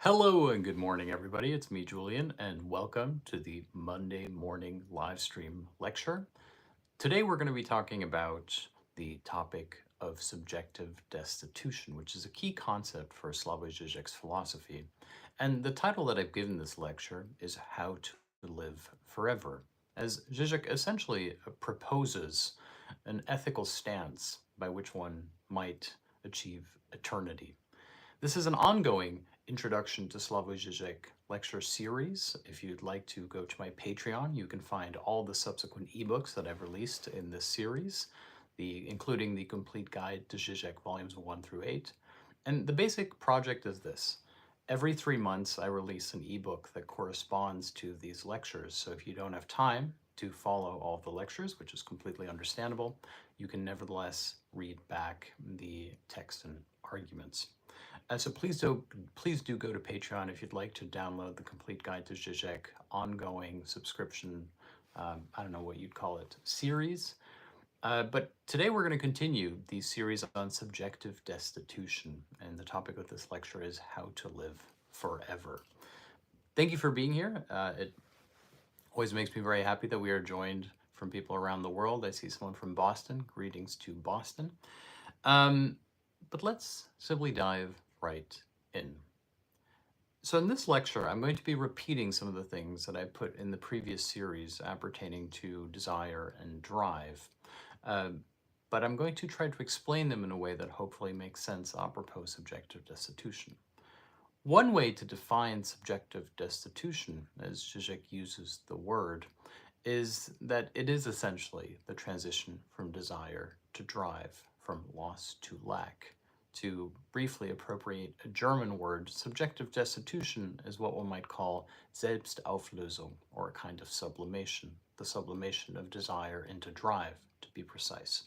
Hello and good morning, everybody. It's me, Julian, and welcome to the Monday morning live stream lecture. Today, we're going to be talking about the topic of subjective destitution, which is a key concept for Slavoj Žižek's philosophy. And the title that I've given this lecture is How to Live Forever, as Žižek essentially proposes an ethical stance by which one might achieve eternity. This is an ongoing Introduction to Slavoj Žižek lecture series. If you'd like to go to my Patreon, you can find all the subsequent ebooks that I've released in this series, including the complete guide to Žižek volumes 1 through 8. And the basic project is this. Every 3 months, I release an ebook that corresponds to these lectures. So if you don't have time to follow all the lectures, which is completely understandable, you can nevertheless read back the text and arguments. So please do go to Patreon if you'd like to download the complete guide to Žižek ongoing subscription, I don't know what you'd call it, series. But today we're going to continue the series on subjective destitution, and the topic of this lecture is how to live forever. Thank you for being here. It always makes me very happy that we are joined from people around the world. I see someone from Boston. Greetings to Boston. But let's simply dive right in. So in this lecture, I'm going to be repeating some of the things that I put in the previous series appertaining to desire and drive. But I'm going to try to explain them in a way that hopefully makes sense apropos subjective destitution. One way to define subjective destitution, as Žižek uses the word, is that it is essentially the transition from desire to drive, from loss to lack. To briefly appropriate a German word, subjective destitution is what one might call Selbstauflösung, or a kind of sublimation, the sublimation of desire into drive, to be precise.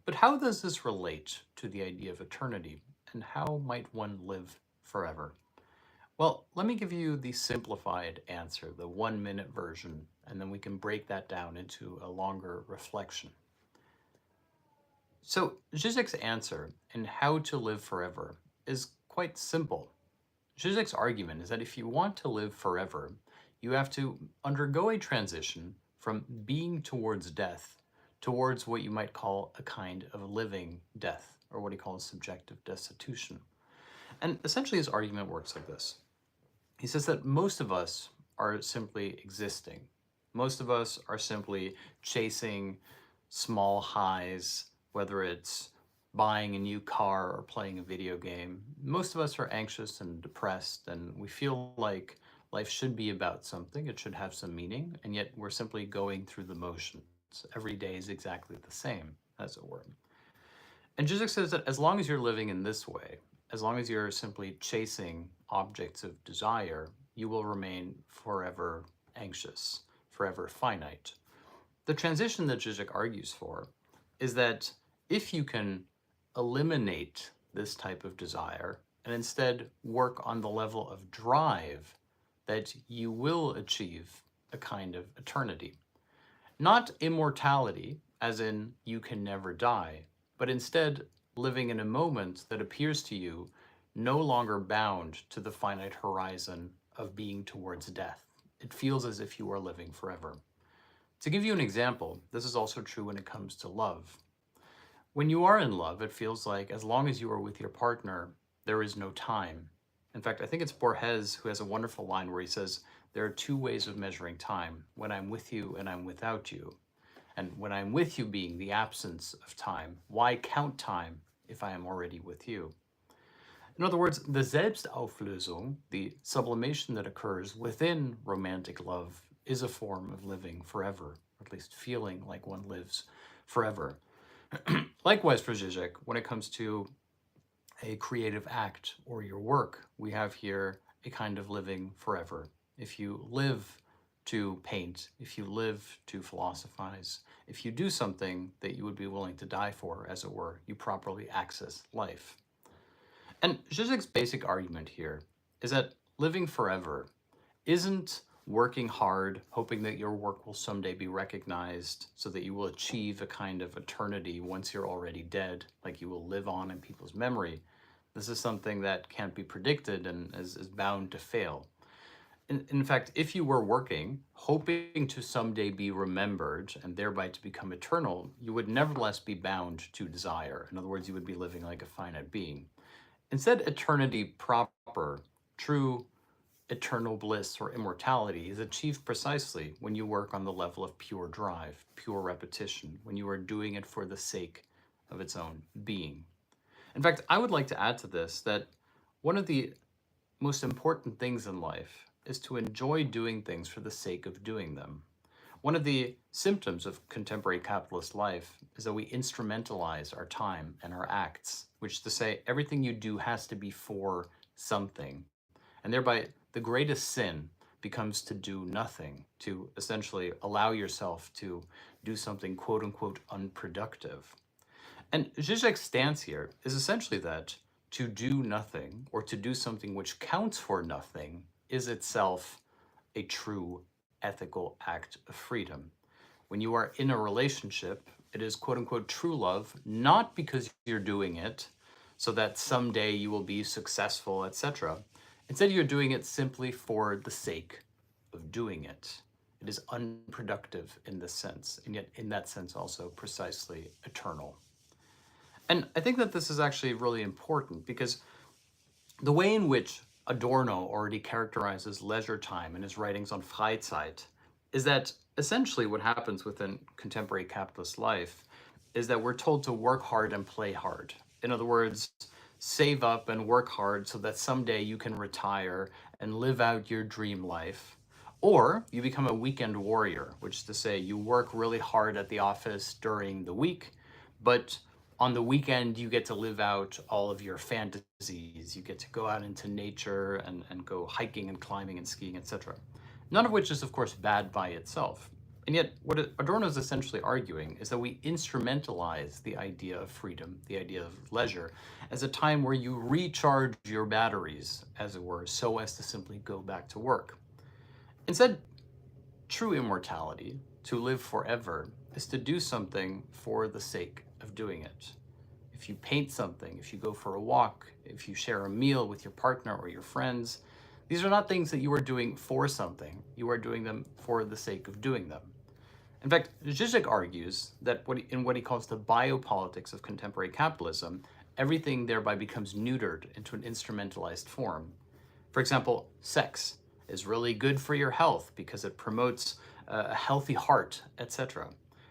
But how does this relate to the idea of eternity, and how might one live forever? Well, let me give you the simplified answer, the 1-minute version, and then we can break that down into a longer reflection. So Žižek's answer in how to live forever is quite simple. Žižek's argument is that if you want to live forever, you have to undergo a transition from being towards death towards what you might call a kind of living death, or what he calls subjective destitution. And essentially his argument works like this. He says that most of us are simply existing. Most of us are simply chasing small highs, whether it's buying a new car or playing a video game. Most of us are anxious and depressed, and we feel like life should be about something, it should have some meaning, and yet we're simply going through the motions. Every day is exactly the same, as it were. And Žižek says that as long as you're living in this way, as long as you're simply chasing objects of desire, you will remain forever anxious, forever finite. The transition that Žižek argues for is that if you can eliminate this type of desire and instead work on the level of drive, that you will achieve a kind of eternity. Not immortality, as in you can never die, but instead living in a moment that appears to you no longer bound to the finite horizon of being towards death. It feels as if you are living forever. To give you an example, this is also true when it comes to love. When you are in love, it feels like as long as you are with your partner, there is no time. In fact, I think it's Borges who has a wonderful line where he says, there are 2 ways of measuring time, when I'm with you and I'm without you. And when I'm with you being the absence of time, why count time if I am already with you? In other words, the Selbstauflösung, the sublimation that occurs within romantic love, is a form of living forever, or at least feeling like one lives forever. Likewise for Žižek, when it comes to a creative act or your work, we have here a kind of living forever. If you live to paint, if you live to philosophize, if you do something that you would be willing to die for, as it were, you properly access life. And Žižek's basic argument here is that living forever isn't working hard, hoping that your work will someday be recognized so that you will achieve a kind of eternity once you're already dead, like you will live on in people's memory. This is something that can't be predicted and is bound to fail. In fact, if you were working, hoping to someday be remembered and thereby to become eternal, you would nevertheless be bound to desire. In other words, you would be living like a finite being. Instead, eternity proper, true eternal bliss or immortality, is achieved precisely when you work on the level of pure drive, pure repetition, when you are doing it for the sake of its own being. In fact, I would like to add to this that one of the most important things in life is to enjoy doing things for the sake of doing them. One of the symptoms of contemporary capitalist life is that we instrumentalize our time and our acts, which is to say everything you do has to be for something. And thereby, the greatest sin becomes to do nothing, to essentially allow yourself to do something quote unquote unproductive. And Žižek's stance here is essentially that to do nothing or to do something which counts for nothing is itself a true ethical act of freedom. When you are in a relationship, it is quote unquote true love, not because you're doing it so that someday you will be successful, etc. Instead, you're doing it simply for the sake of doing it. It is unproductive in this sense, and yet in that sense also precisely eternal. And I think that this is actually really important because the way in which Adorno already characterizes leisure time in his writings on Freizeit is that essentially what happens within contemporary capitalist life is that we're told to work hard and play hard. In other words, save up and work hard so that someday you can retire and live out your dream life. Or you become a weekend warrior, which is to say you work really hard at the office during the week, but on the weekend, you get to live out all of your fantasies. You get to go out into nature and go hiking and climbing and skiing, etc. None of which is, of course, bad by itself. And yet, what Adorno is essentially arguing is that we instrumentalize the idea of freedom, the idea of leisure, as a time where you recharge your batteries, as it were, so as to simply go back to work. Instead, true immortality, to live forever, is to do something for the sake of doing it. If you paint something, if you go for a walk, if you share a meal with your partner or your friends, these are not things that you are doing for something. You are doing them for the sake of doing them. In fact, Žižek argues that in what he calls the biopolitics of contemporary capitalism, everything thereby becomes neutered into an instrumentalized form. For example, sex is really good for your health because it promotes a healthy heart, etc.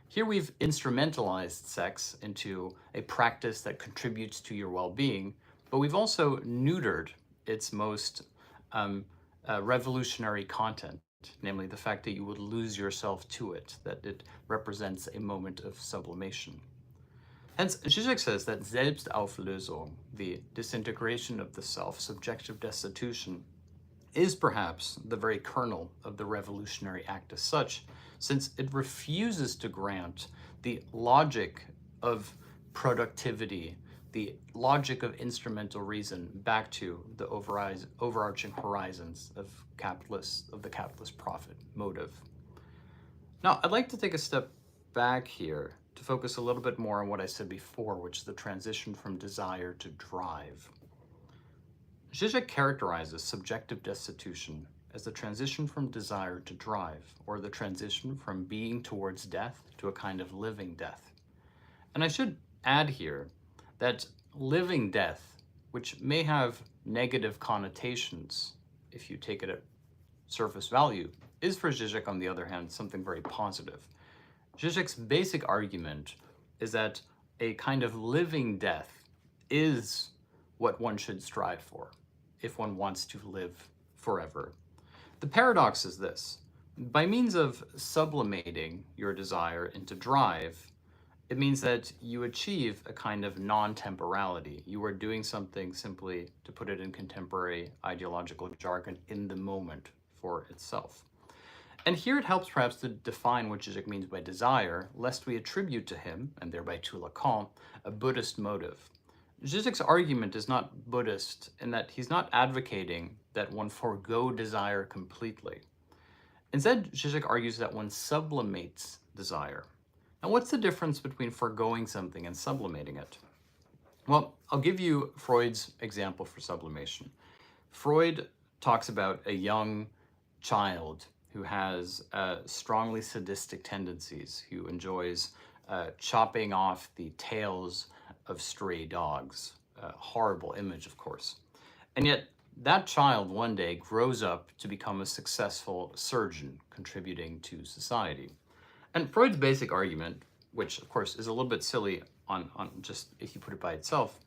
Here we've instrumentalized sex into a practice that contributes to your well-being, but we've also neutered its most revolutionary content, namely the fact that you would lose yourself to it, that it represents a moment of sublimation. Hence, Žižek says that Selbstauflösung, the disintegration of the self, subjective destitution, is perhaps the very kernel of the revolutionary act as such, since it refuses to grant the logic of productivity, the logic of instrumental reason back to the overarching horizons of the capitalist profit motive. Now, I'd like to take a step back here to focus a little bit more on what I said before, which is the transition from desire to drive. Žižek characterizes subjective destitution as the transition from desire to drive, or the transition from being towards death to a kind of living death. And I should add here that living death, which may have negative connotations if you take it at surface value, is for Žižek, on the other hand, something very positive. Žižek's basic argument is that a kind of living death is what one should strive for if one wants to live forever. The paradox is this: by means of sublimating your desire into drive, it means that you achieve a kind of non-temporality. You are doing something, simply to put it in contemporary ideological jargon, in the moment for itself. And here it helps perhaps to define what Žižek means by desire, lest we attribute to him, and thereby to Lacan, a Buddhist motive. Žižek's argument is not Buddhist in that he's not advocating that one forego desire completely. Instead, Žižek argues that one sublimates desire. Now, what's the difference between foregoing something and sublimating it? Well, I'll give you Freud's example for sublimation. Freud talks about a young child who has strongly sadistic tendencies, who enjoys chopping off the tails of stray dogs. A horrible image, of course. And yet, that child one day grows up to become a successful surgeon, contributing to society. And Freud's basic argument, which of course is a little bit silly on just if you put it by itself,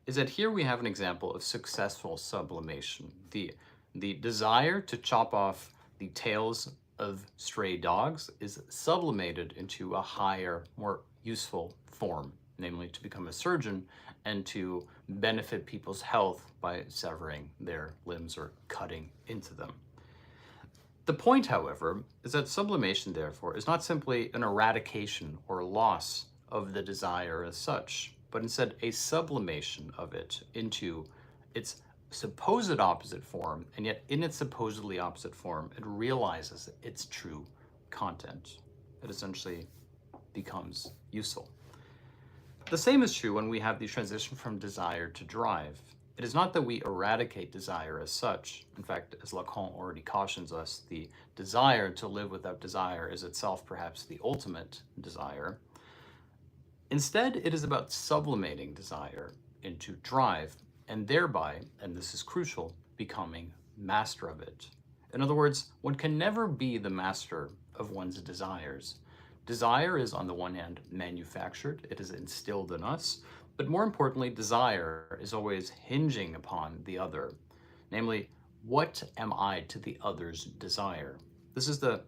is that here we have an example of successful sublimation. The desire to chop off the tails of stray dogs is sublimated into a higher, more useful form, namely to become a surgeon and to benefit people's health by severing their limbs or cutting into them. The point, however, is that sublimation, therefore, is not simply an eradication or loss of the desire as such, but instead a sublimation of it into its supposed opposite form, and yet in its supposedly opposite form, it realizes its true content. It essentially becomes useful. The same is true when we have the transition from desire to drive. It is not that we eradicate desire as such. In fact, as Lacan already cautions us, the desire to live without desire is itself perhaps the ultimate desire. Instead, it is about sublimating desire into drive, and thereby, and this is crucial, becoming master of it. In other words, one can never be the master of one's desires. Desire is, on the one hand, manufactured, it is instilled in us, but more importantly, desire is always hinging upon the other. Namely, what am I to the other's desire? This is the,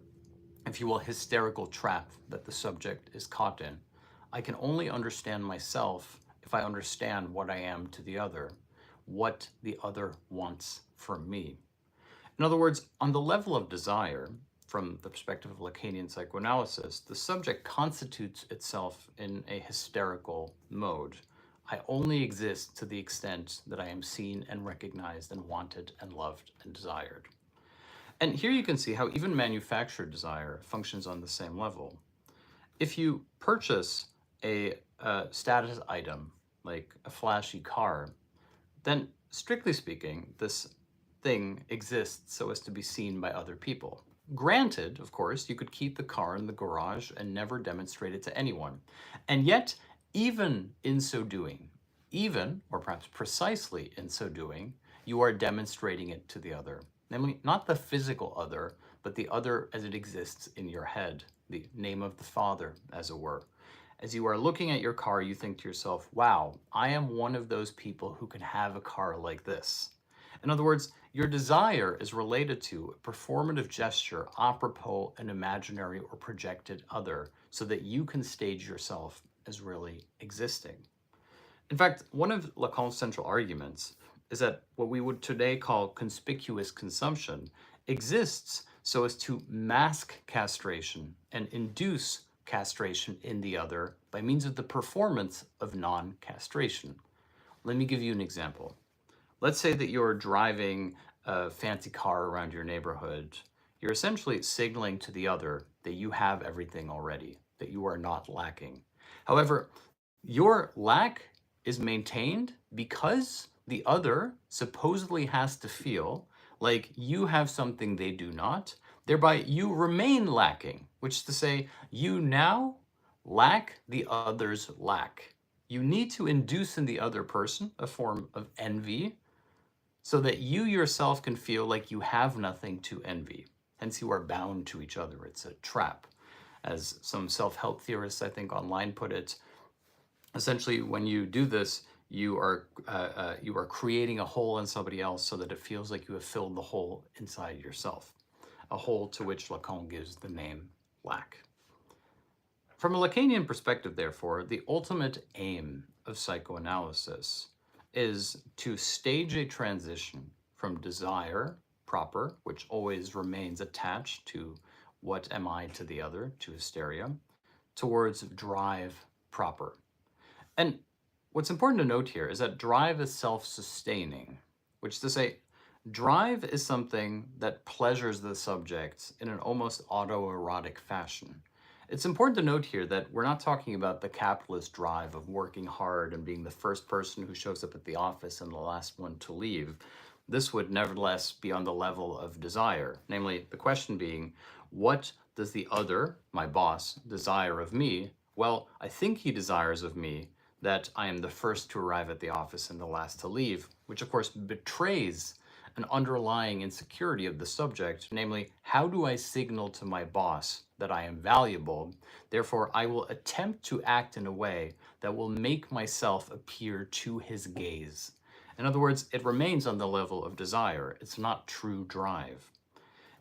if you will, hysterical trap that the subject is caught in. I can only understand myself if I understand what I am to the other, what the other wants from me. In other words, on the level of desire, from the perspective of Lacanian psychoanalysis, the subject constitutes itself in a hysterical mode. I only exist to the extent that I am seen and recognized and wanted and loved and desired. And here you can see how even manufactured desire functions on the same level. If you purchase a status item, like a flashy car, then strictly speaking, this thing exists so as to be seen by other people. Granted, of course, you could keep the car in the garage and never demonstrate it to anyone. And yet, even in so doing, even, or perhaps precisely in so doing, you are demonstrating it to the other. Namely, not the physical other, but the other as it exists in your head, the name of the Father, as it were. As you are looking at your car, you think to yourself, wow, I am one of those people who can have a car like this. In other words, your desire is related to a performative gesture apropos an imaginary or projected other, so that you can stage yourself as really existing. In fact, one of Lacan's central arguments is that what we would today call conspicuous consumption exists so as to mask castration and induce castration in the other by means of the performance of non-castration. Let me give you an example. Let's say that you're driving a fancy car around your neighborhood. You're essentially signaling to the other that you have everything already, that you are not lacking. However, your lack is maintained because the other supposedly has to feel like you have something they do not, thereby you remain lacking, which is to say, you now lack the other's lack. You need to induce in the other person a form of envy so that you yourself can feel like you have nothing to envy. Hence, you are bound to each other. It's a trap. As some self-help theorists, I think, online put it, essentially, when you do this, you are creating a hole in somebody else so that it feels like you have filled the hole inside yourself, a hole to which Lacan gives the name lack. From a Lacanian perspective, therefore, the ultimate aim of psychoanalysis is to stage a transition from desire proper, which always remains attached to what am I to the other, to hysteria, towards drive proper. And what's important to note here is that drive is self-sustaining, which is to say, drive is something that pleasures the subject in an almost autoerotic fashion. It's important to note here that we're not talking about the capitalist drive of working hard and being the first person who shows up at the office and the last one to leave. This would nevertheless be on the level of desire, namely the question being, what does the other, my boss, desire of me? Well, I think he desires of me that I am the first to arrive at the office and the last to leave, which of course betrays an underlying insecurity of the subject, namely, how do I signal to my boss that I am valuable? Therefore, I will attempt to act in a way that will make myself appear to his gaze. In other words, it remains on the level of desire. It's not true drive.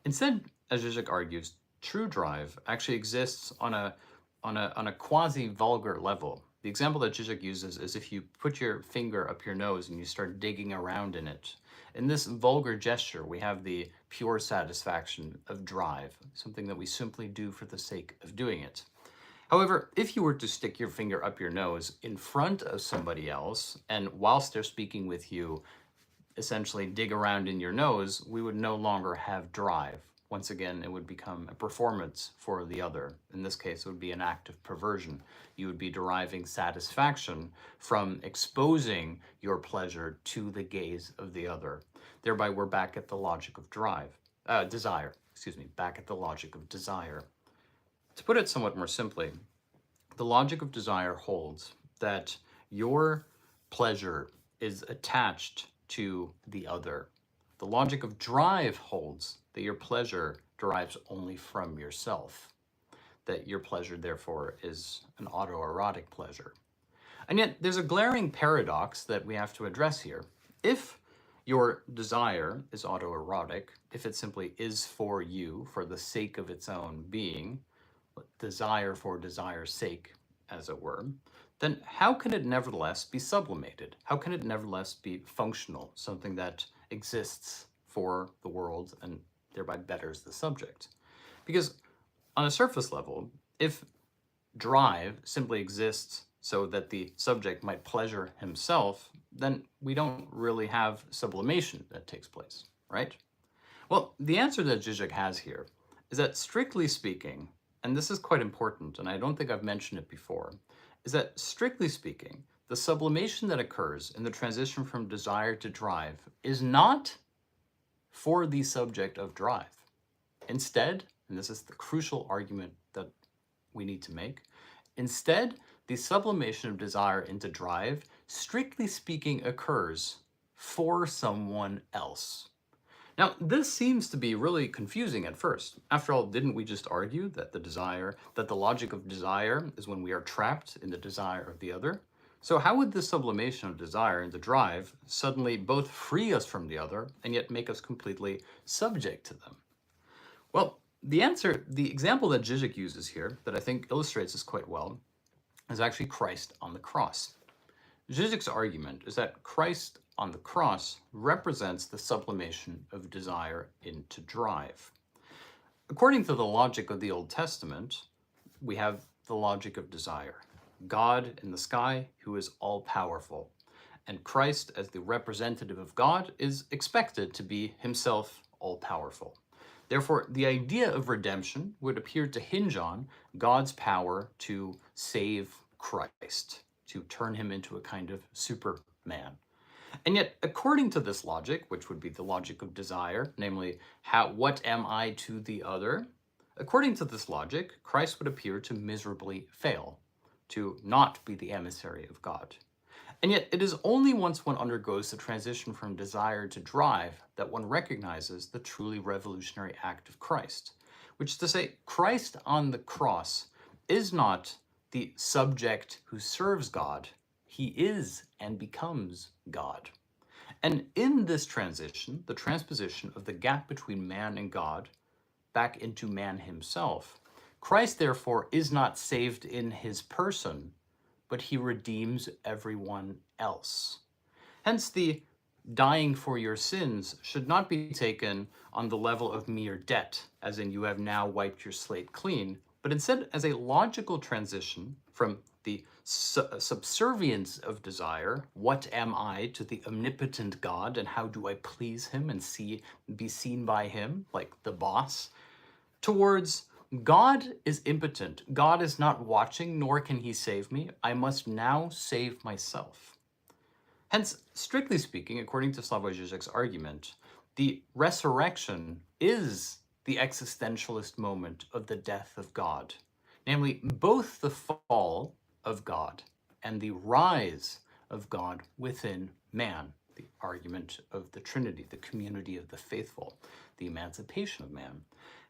Instead, as Žižek argues, true drive actually exists on a quasi-vulgar level. The example that Žižek uses is if you put your finger up your nose and you start digging around in it. In this vulgar gesture, we have the pure satisfaction of drive, something that we simply do for the sake of doing it. However, if you were to stick your finger up your nose in front of somebody else, and whilst they're speaking with you, essentially dig around in your nose, we would no longer have drive. Once again, it would become a performance for the other. In this case, it would be an act of perversion. You would be deriving satisfaction from exposing your pleasure to the gaze of the other. Thereby, we're back at the logic of desire, back at the logic of desire. To put it somewhat more simply, the logic of desire holds that your pleasure is attached to the other. The logic of drive holds that your pleasure derives only from yourself, that your pleasure, therefore, is an autoerotic pleasure. And yet, there's a glaring paradox that we have to address here. If your desire is autoerotic, if it simply is for you, for the sake of its own being, desire for desire's sake, as it were, then how can it nevertheless be sublimated? How can it nevertheless be functional, something that exists for the world and thereby betters the subject? Because on a surface level, if drive simply exists so that the subject might pleasure himself, then we don't really have sublimation that takes place, right? Well, the answer that Žižek has here is that, strictly speaking, and this is quite important, and I don't think I've mentioned it before, is that, strictly speaking, the sublimation that occurs in the transition from desire to drive is not for the subject of drive. Instead, and this is the crucial argument that we need to make, instead, the sublimation of desire into drive, strictly speaking, occurs for someone else. Now, this seems to be really confusing at first. After all, didn't we just argue that the logic of desire is when we are trapped in the desire of the other? So how would this sublimation of desire into drive suddenly both free us from the other and yet make us completely subject to them? Well, the example that Žižek uses here, that I think illustrates this quite well, is actually Christ on the cross. Žižek's argument is that Christ on the cross represents the sublimation of desire into drive. According to the logic of the Old Testament, we have the logic of desire. God in the sky, who is all-powerful, and Christ, as the representative of God, is expected to be himself all-powerful. Therefore, the idea of redemption would appear to hinge on God's power to save Christ, to turn him into a kind of Superman. And yet, according to this logic, which would be the logic of desire, namely, what am I to the other? According to this logic, Christ would appear to miserably fail, to not be the emissary of God. And yet, it is only once one undergoes the transition from desire to drive that one recognizes the truly revolutionary act of Christ, which is to say, Christ on the cross is not the subject who serves God. He is and becomes God. And in this transition, the transposition of the gap between man and God back into man himself, Christ, therefore, is not saved in his person, but he redeems everyone else. Hence, the dying for your sins should not be taken on the level of mere debt, as in you have now wiped your slate clean, but instead as a logical transition from the subservience of desire, what am I to the omnipotent God, and how do I please him and be seen by him, like the boss, towards God is impotent. God is not watching, nor can he save me. I must now save myself. Hence, strictly speaking, according to Slavoj Žižek's argument, the resurrection is the existentialist moment of the death of God. Namely, both the fall of God and the rise of God within man, the argument of the Trinity, the community of the faithful, the emancipation of man.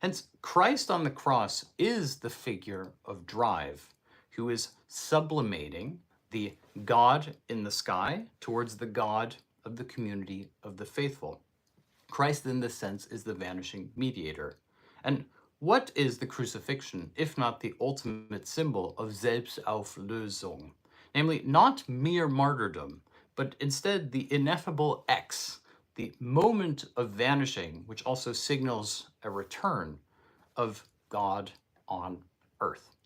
Hence, Christ on the cross is the figure of drive, who is sublimating the God in the sky towards the God of the community of the faithful. Christ, in this sense, is the vanishing mediator. And what is the crucifixion, if not the ultimate symbol of Selbstauflösung? Namely, not mere martyrdom, but instead the ineffable X, the moment of vanishing, which also signals a return of God on earth.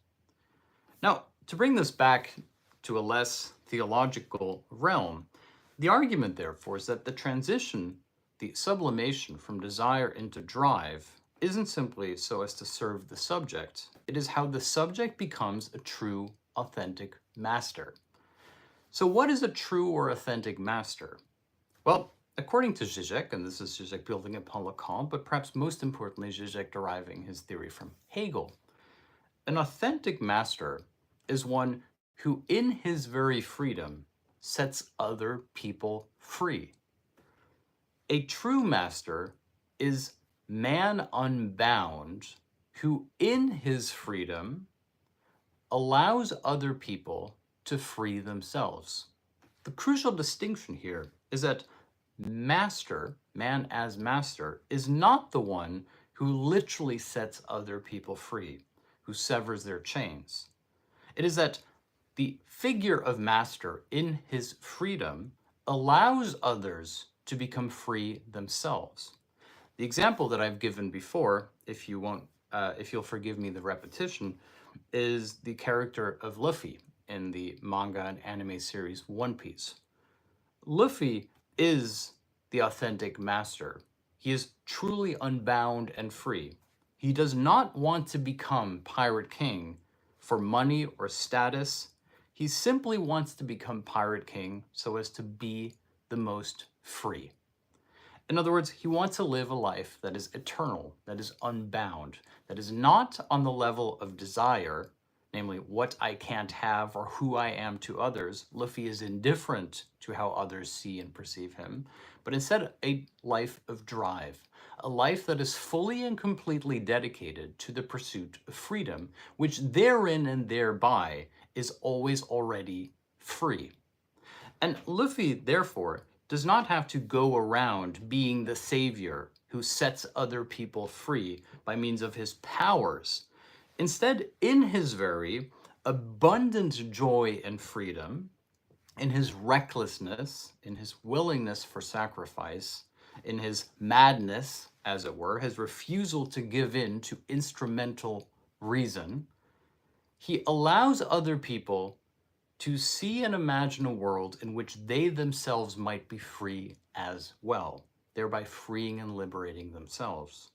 Now, to bring this back to a less theological realm, the argument, therefore, is that the transition, the sublimation from desire into drive, isn't simply so as to serve the subject. It is how the subject becomes a true, authentic master. So what is a true or authentic master? Well, according to Žižek, and this is Žižek building upon Lacan, but perhaps most importantly, Žižek deriving his theory from Hegel, an authentic master is one who, in his very freedom, sets other people free. A true master is man unbound who, in his freedom, allows other people to free themselves. The crucial distinction here is that master, man as master, is not the one who literally sets other people free, who severs their chains. It is that the figure of master in his freedom allows others to become free themselves. The example that I've given before, if you'll forgive me the repetition, is the character of Luffy in the manga and anime series One Piece. Luffy is the authentic master. He is truly unbound and free. He does not want to become Pirate King for money or status. He simply wants to become Pirate King so as to be the most free. In other words, he wants to live a life that is eternal, that is unbound, that is not on the level of desire, namely what I can't have or who I am to others. Luffy is indifferent to how others see and perceive him, but instead a life of drive, a life that is fully and completely dedicated to the pursuit of freedom, which therein and thereby is always already free. And Luffy, therefore, does not have to go around being the savior who sets other people free by means of his powers. Instead, in his very abundant joy and freedom, in his recklessness, in his willingness for sacrifice, in his madness, as it were, his refusal to give in to instrumental reason, he allows other people to see and imagine a world in which they themselves might be free as well, thereby freeing and liberating themselves.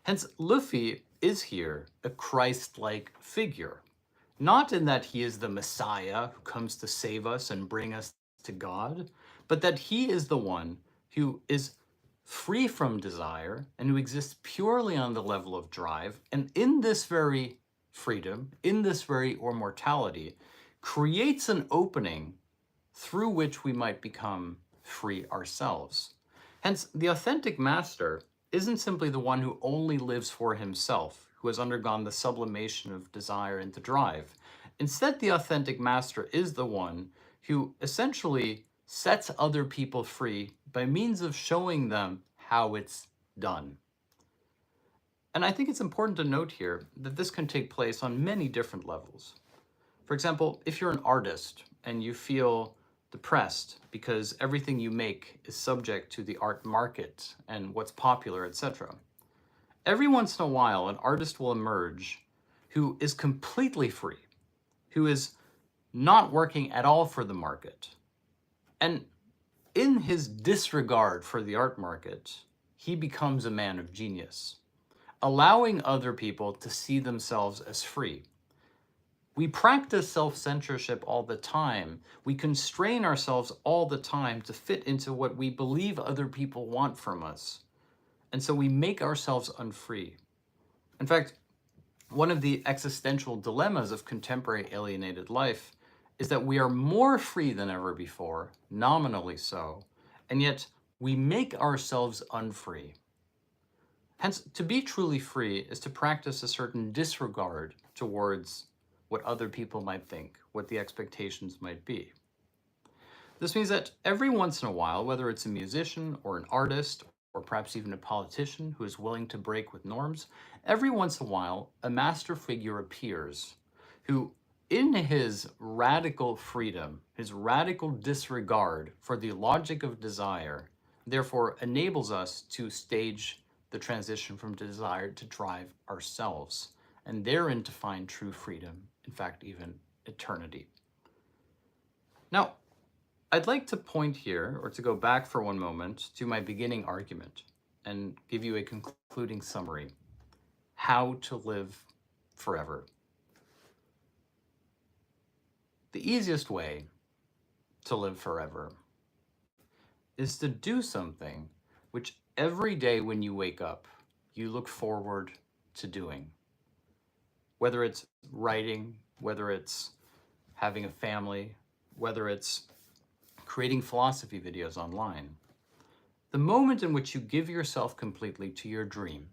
Hence, Luffy is here a Christ-like figure, not in that he is the Messiah who comes to save us and bring us to God, but that he is the one who is free from desire and who exists purely on the level of drive, and in this very freedom, in this very immortality, creates an opening through which we might become free ourselves. Hence, the authentic master isn't simply the one who only lives for himself, who has undergone the sublimation of desire into drive. Instead, the authentic master is the one who essentially sets other people free by means of showing them how it's done. And I think it's important to note here that this can take place on many different levels. For example, if you're an artist and you feel depressed because everything you make is subject to the art market and what's popular, etc. Every once in a while, an artist will emerge who is completely free, who is not working at all for the market. And in his disregard for the art market, he becomes a man of genius. allowing other people to see themselves as free. We practice self-censorship all the time. We constrain ourselves all the time to fit into what we believe other people want from us. And so we make ourselves unfree. In fact, one of the existential dilemmas of contemporary alienated life is that we are more free than ever before, nominally so, and yet we make ourselves unfree. Hence, to be truly free is to practice a certain disregard towards what other people might think, what the expectations might be. This means that every once in a while, whether it's a musician or an artist, or perhaps even a politician who is willing to break with norms, every once in a while, a master figure appears who, in his radical freedom, his radical disregard for the logic of desire, therefore enables us to stage the transition from desire to drive ourselves, and therein to find true freedom, in fact, even eternity. Now, I'd like to point here, or to go back for one moment, to my beginning argument and give you a concluding summary. How to live forever. The easiest way to live forever is to do something which every day when you wake up, you look forward to doing. Whether it's writing, whether it's having a family, whether it's creating philosophy videos online. The moment in which you give yourself completely to your dream,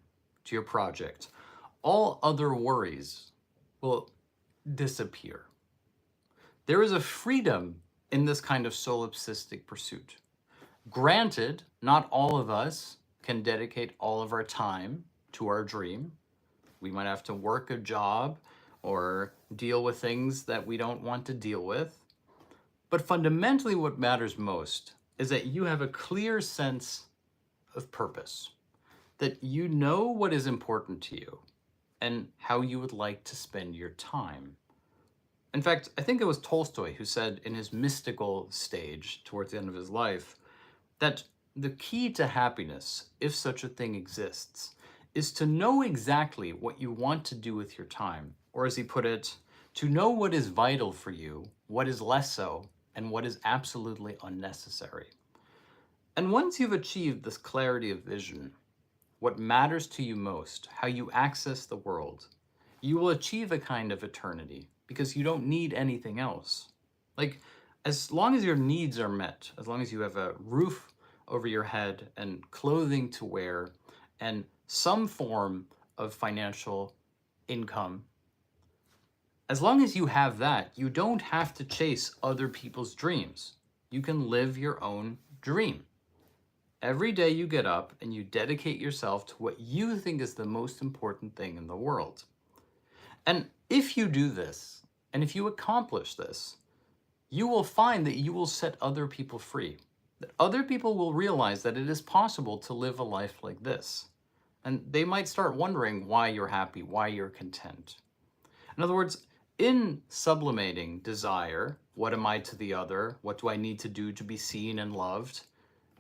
to your project, all other worries will disappear. There is a freedom in this kind of solipsistic pursuit. Granted, not all of us can dedicate all of our time to our dream. We might have to work a job or deal with things that we don't want to deal with. But fundamentally, what matters most is that you have a clear sense of purpose, that you know what is important to you and how you would like to spend your time. In fact, I think it was Tolstoy who said in his mystical stage towards the end of his life that the key to happiness, if such a thing exists, is to know exactly what you want to do with your time, or as he put it, to know what is vital for you, what is less so, and what is absolutely unnecessary. And once you've achieved this clarity of vision, what matters to you most, how you access the world, you will achieve a kind of eternity because you don't need anything else. Like, as long as your needs are met, as long as you have a roof over your head and clothing to wear and some form of financial income, as long as you have that, you don't have to chase other people's dreams. You can live your own dream. Every day you get up and you dedicate yourself to what you think is the most important thing in the world. And if you do this, and if you accomplish this, you will find that you will set other people free. That other people will realize that it is possible to live a life like this. And they might start wondering why you're happy, why you're content. In other words, in sublimating desire, what am I to the other, what do I need to do to be seen and loved,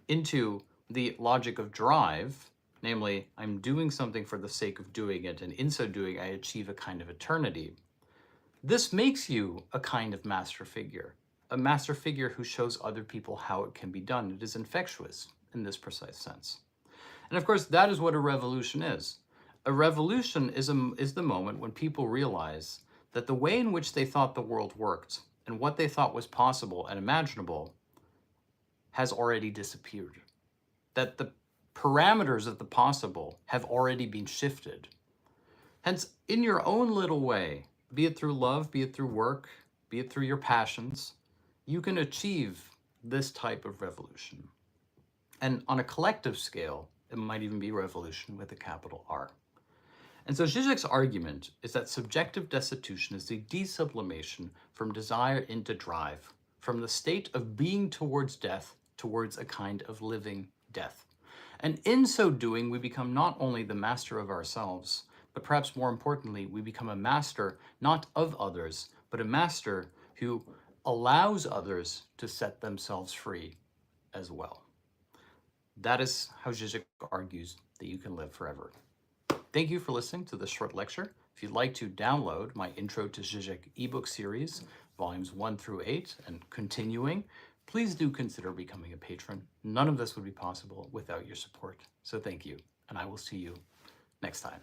into the logic of drive, namely, I'm doing something for the sake of doing it, and in so doing, I achieve a kind of eternity. This makes you a kind of master figure who shows other people how it can be done. It is infectious in this precise sense. And of course, that is what a revolution is. A revolution is the moment when people realize that the way in which they thought the world worked and what they thought was possible and imaginable has already disappeared. That the parameters of the possible have already been shifted. Hence, in your own little way, be it through love, be it through work, be it through your passions, you can achieve this type of revolution. And on a collective scale, it might even be revolution with a capital R. And so Žižek's argument is that subjective destitution is the desublimation from desire into drive, from the state of being towards death towards a kind of living death. And in so doing, we become not only the master of ourselves, but perhaps more importantly, we become a master not of others, but a master who allows others to set themselves free as well. That is how Žižek argues that you can live forever. Thank you for listening to this short lecture. If you'd like to download my Intro to Žižek ebook series, volumes 1 through 8, and continuing, please do consider becoming a patron. None of this would be possible without your support. So thank you, and I will see you next time.